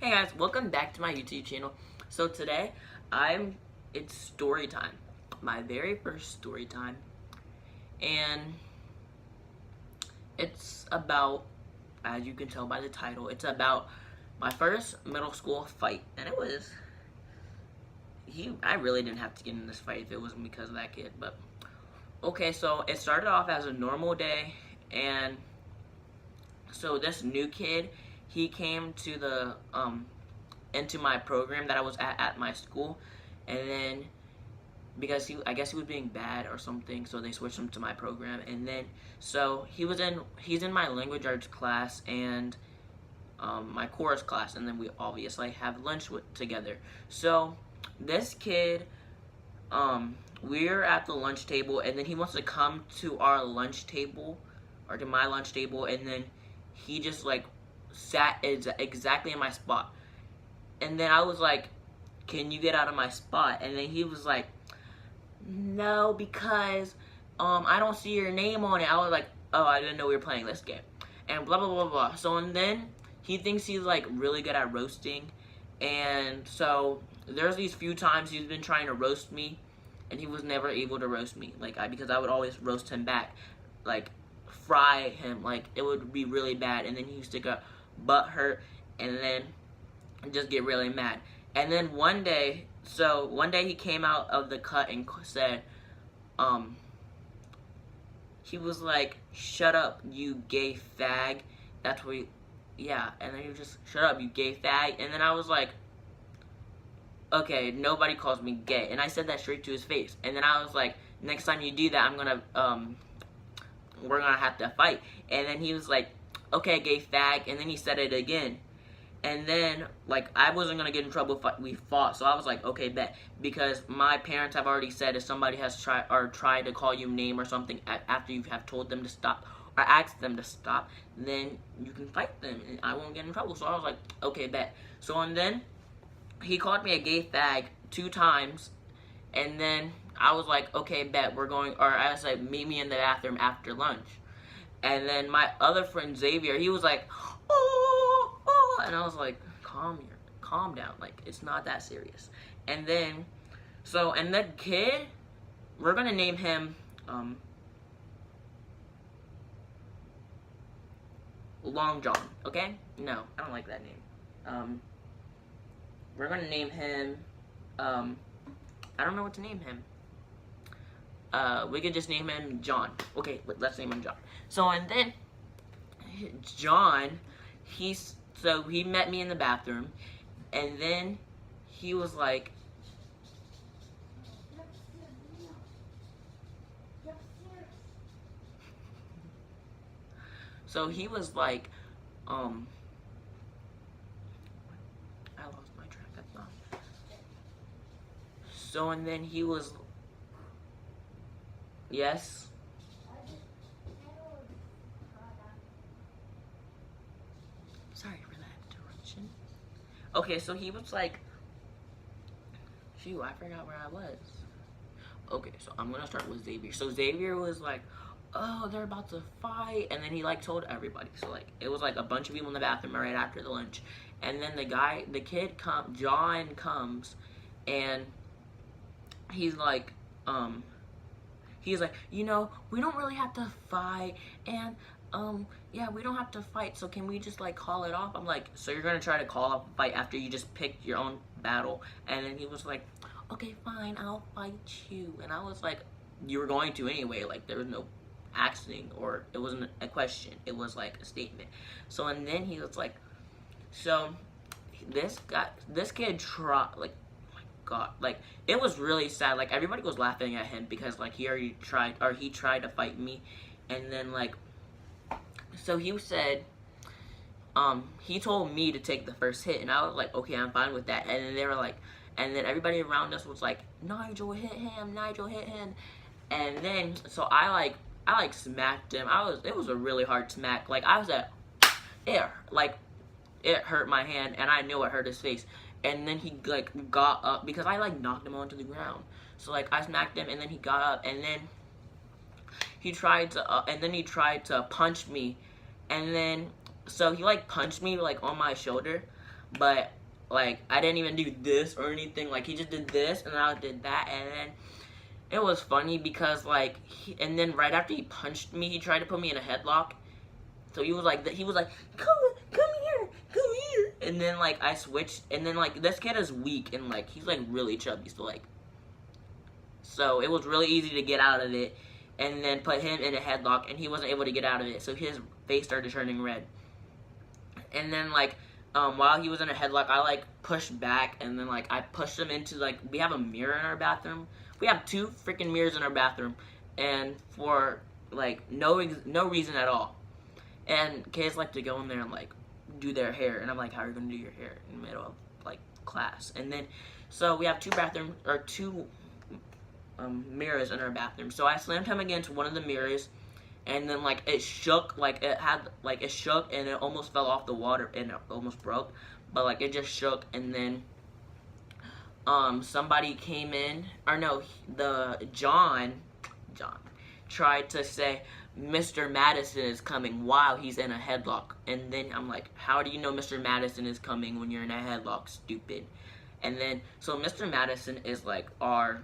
Hey guys, welcome back to my YouTube channel. So today, it's story time. My very first story time. And it's about, as you can tell by the title, it's about my first middle school fight. And it was, I really didn't have to get in this fight if it wasn't because of that kid. But, okay, so it started off as a normal day. And so this new kid, he came to the, into my program that I was at my school, and then because I guess he was being bad or something, so they switched him to my program. And then so he's in my language arts class and my chorus class, and then we obviously have lunch together. So this kid, we're at the lunch table, and then he wants to come to our lunch table or to my lunch table, and then he just like sat exactly in my spot. And then I was like, can you get out of my spot? And then he was like, no, because I don't see your name on it. I was like, oh, I didn't know we were playing this game. And blah, blah, blah, blah. So, and then he thinks he's like really good at roasting. And so there's these few times he's been trying to roast me, and he was never able to roast me. Because I would always roast him back. Like, fry him. Like, it would be really bad. And then he used to get butt hurt, and then just get really mad. And then one day he came out of the cut and said, he was like, shut up, you gay fag. That's what yeah. And then he was just, shut up, you gay fag. And then I was like, okay, nobody calls me gay. And I said that straight to his face. And then I was like, next time you do that, we're gonna have to fight. And then he was like, okay, gay fag. And then he said it again. And then, like, I wasn't going to get in trouble if we fought, so I was like, okay, bet. Because my parents have already said if somebody has tried to call you a name or something after you have told them to stop or asked them to stop, then you can fight them and I won't get in trouble. So I was like, okay, bet. So, and then he called me a gay fag 2 times, and then I was like, okay, bet, I was like, meet me in the bathroom after lunch. And then my other friend Xavier, he was like, and I was like, calm down, like, it's not that serious. And then, and that kid, we're gonna name him, Long John, okay? No, I don't like that name. We're gonna name him, I don't know what to name him. We could just name him John. Okay, let's name him John. So, and then, John, so he met me in the bathroom, and then he was like, so he was like, I lost my track of thought. So, and then he was, yes? Sorry for that interruption. Okay, so he was like, shoot, I forgot where I was. Okay, so I'm gonna start with Xavier. So Xavier was like, oh, they're about to fight, and then he like told everybody. So like, it was like a bunch of people in the bathroom right after the lunch, and then John comes, and he's like, you know, we don't really have to fight, and yeah, we don't have to fight, so can we just like call it off? I'm like, so you're gonna try to call off a fight after you just picked your own battle? And then he was like, okay, fine, I'll fight you. And I was like, you were going to anyway, like there was no asking, or it wasn't a question, it was like a statement. So, and then he was like, so this kid tried, like, God, like, it was really sad. Like, everybody was laughing at him because like he tried to fight me. And then like, so he said, he told me to take the first hit, and I was like, okay, I'm fine with that. And then they were like, and then everybody around us was like, Nigel, hit him, Nigel, hit him. And then, so I like smacked him. It was a really hard smack. Like, I was at, it hurt my hand, and I knew it hurt his face. And then he like got up because I like knocked him onto the ground. So like I smacked him, and then he got up, and then he tried to punch me, and then so he like punched me like on my shoulder, but like, I didn't even do this or anything. Like, he just did this, and I did that, and then it was funny because, like, and then right after he punched me, he tried to put me in a headlock. So he was like, come here. And then, like, I switched, and then, like, this kid is weak, and, like, he's, like, really chubby, so it was really easy to get out of it, and then put him in a headlock, and he wasn't able to get out of it, so his face started turning red. And then, like, while he was in a headlock, I, like, pushed back, and then, like, I pushed him into, like, we have a mirror in our bathroom. We have 2 freaking mirrors in our bathroom, and for, like, no reason at all. And kids like to go in there and, like, do their hair, and I'm like, how are you gonna do your hair in the middle of, like, class? And then, so we have 2 mirrors in our bathroom. So I slammed him against one of the mirrors, and then, like, it shook, like, it shook, and it almost fell off the water, and it almost broke, but, like, it just shook, and then, somebody came in, or no, John tried to say, Mr. Madison is coming while he's in a headlock. And then I'm like, how do you know Mr. Madison is coming when you're in a headlock, stupid? And then, so Mr. Madison is, like, our,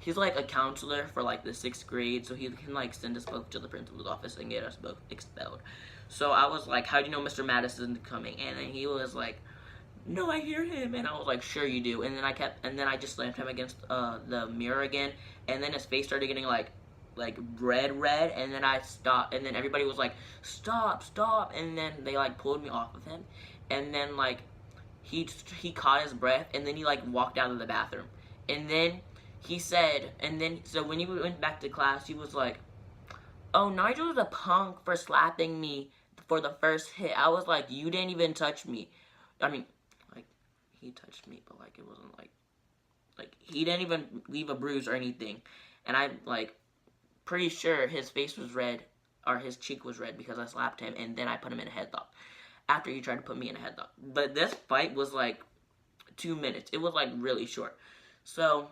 he's, like, a counselor for, like, the 6th grade, so he can, like, send us both to the principal's office and get us both expelled. So I was like, how do you know Mr. Madison is coming? And then he was like, no, I hear him. And I was like, sure you do. And then I just slammed him against the mirror again, and then his face started getting like red, and then I stopped, and then everybody was like, stop, and then they, like, pulled me off of him, and then, like, he caught his breath, and then he, like, walked out of the bathroom, and then he said, and then, so when he went back to class, he was like, oh, Nigel's a punk for slapping me for the first hit. I was like, you didn't even touch me. I mean, like, he touched me, but, like, it wasn't, like, he didn't even leave a bruise or anything. And I'm, like, pretty sure his face was red, or his cheek was red, because I slapped him, and then I put him in a headlock after he tried to put me in a headlock. But this fight was, like, 2 minutes. It was, like, really short. So,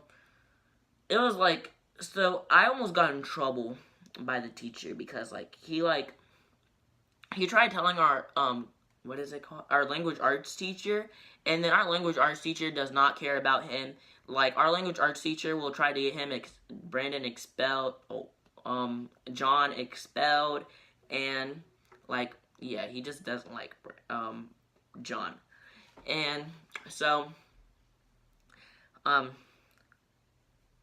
it was, like, so I almost got in trouble by the teacher, because, like, he tried telling our, what is it called? Our language arts teacher, and then our language arts teacher does not care about him. Like, our language arts teacher will try to get him, Brandon expelled, John expelled, and, like, yeah, he just doesn't like, John. And, so,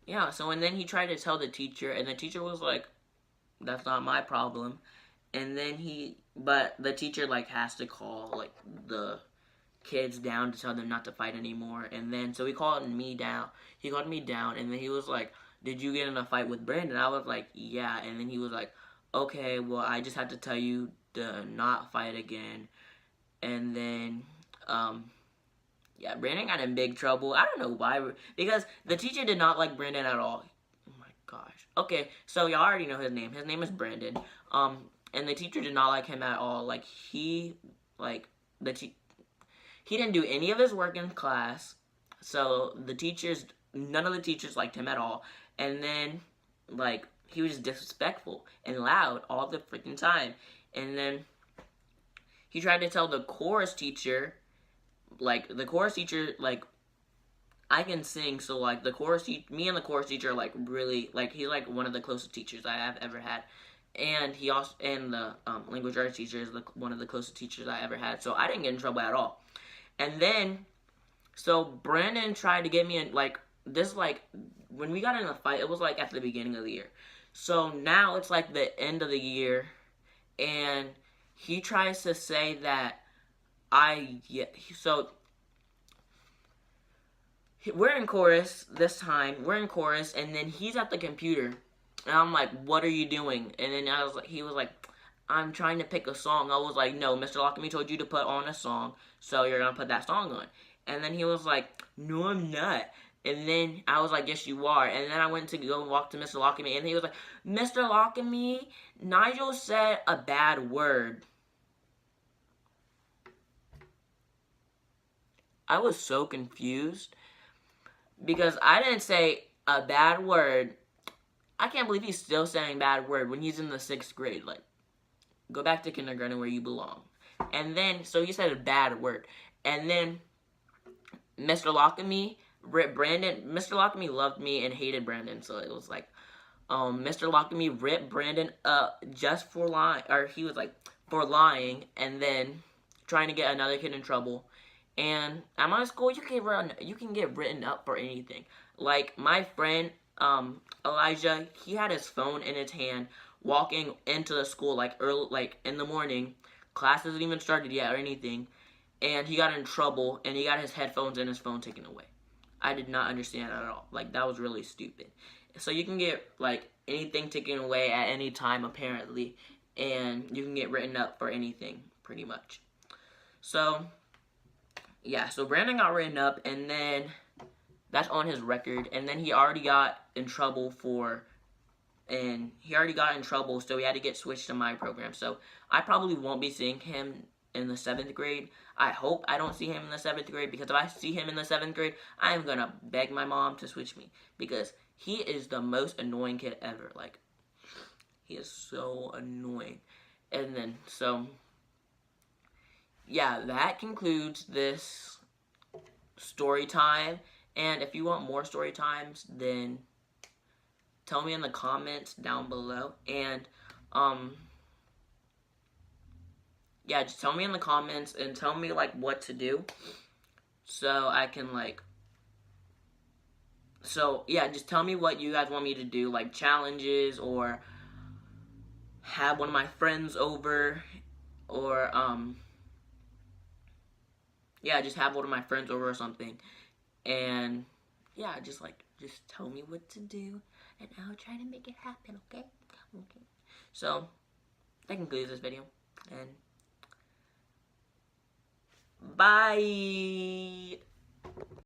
yeah, so, and then he tried to tell the teacher, and the teacher was like, that's not my problem. And then but the teacher, like, has to call, like, the kids down to tell them not to fight anymore. And then, so he called me down, and then he was like, did you get in a fight with Brandon? I was like, yeah. And then he was like, okay, well, I just had to tell you to not fight again. And then, yeah, Brandon got in big trouble. I don't know why, because the teacher did not like Brandon at all. Oh my gosh. Okay, so y'all already know his name. His name is Brandon. And the teacher did not like him at all. Like, he didn't do any of his work in class. So none of the teachers liked him at all. And then, like, he was disrespectful and loud all the freaking time. And then he tried to tell the chorus teacher, like, I can sing, so, like, me and the chorus teacher are, like, really, like, he's, like, one of the closest teachers I have ever had. And the language arts teacher is one of the closest teachers I ever had. So I didn't get in trouble at all. And then, so Brandon tried to get me in, like, this, like, when we got in a fight, it was, like, at the beginning of the year. So now it's, like, the end of the year, and he tries to say that so we're in chorus this time, and then he's at the computer, and I'm like, what are you doing? And then he was like, I'm trying to pick a song. I was like, no, Mr. Lockamy told you to put on a song, so you're going to put that song on. And then he was like, no, I'm not. And then I was like, yes, you are. And then I went to go and walk to Mr. Lockamy, and he was like, Mr. Lockamy, Nigel said a bad word. I was so confused, because I didn't say a bad word. I can't believe he's still saying bad word when he's in the 6th grade. Like, go back to kindergarten where you belong. And then, so he said a bad word. And then Mr. Lockamy, Brandon, Mr. Lockamy loved me and hated Brandon. So it was like, Mr. Lockamy ripped Brandon up just for lying, or he was like, for lying, and then trying to get another kid in trouble. And at my school, you can get written up for anything. Like my friend, Elijah, he had his phone in his hand, walking into the school like early, like in the morning. Class hasn't even started yet or anything, and he got in trouble, and he got his headphones and his phone taken away. I did not understand that at all. Like that was really stupid. So you can get like anything taken away at any time apparently, and you can get written up for anything pretty much. So yeah, so Brandon got written up, and then that's on his record, and then he already got in trouble so he had to get switched to my program. So I probably won't be seeing him in the 7th grade. I hope I don't see him in the 7th grade, because if I see him in the 7th grade, I am gonna beg my mom to switch me, because he is the most annoying kid ever. Like, he is so annoying. And then, so yeah, that concludes this story time. And if you want more story times, then tell me in the comments down below. And yeah, just tell me in the comments and tell me like what to do, so I can like, so yeah, just tell me what you guys want me to do, like challenges, or have one of my friends over, or yeah, just have one of my friends over or something. And yeah, just tell me what to do, and I'll try to make it happen. Okay. So that concludes this video, and bye.